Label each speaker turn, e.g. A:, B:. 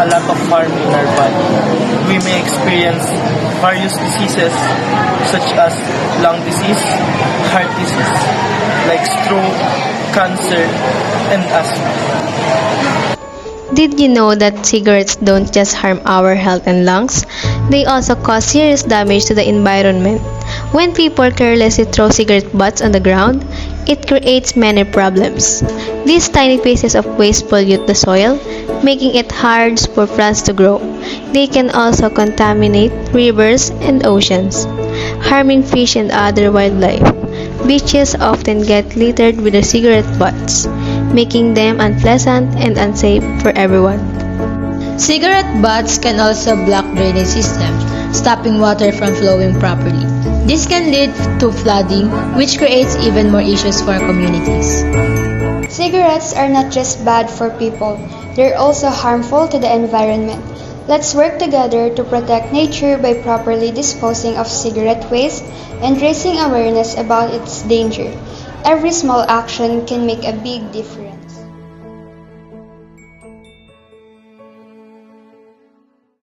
A: a lot of harm in our body. We may experience various diseases such as lung disease, heart disease, like stroke, cancer, and asthma.
B: Did you know that cigarettes don't just harm our health and lungs? They also cause serious damage to the environment. When people carelessly throw cigarette butts on the ground, it creates many problems. These tiny pieces of waste pollute the soil, making it hard for plants to grow. They can also contaminate rivers and oceans, harming fish and other wildlife. Beaches often get littered with the cigarette butts, making them unpleasant and unsafe for everyone.
C: Cigarette butts can also block drainage systems, stopping water from flowing properly. This can lead to flooding, which creates even more issues for communities.
D: Cigarettes are not just bad for people, they're also harmful to the environment. Let's work together to protect nature by properly disposing of cigarette waste and raising awareness about its danger. Every small action can make a big difference.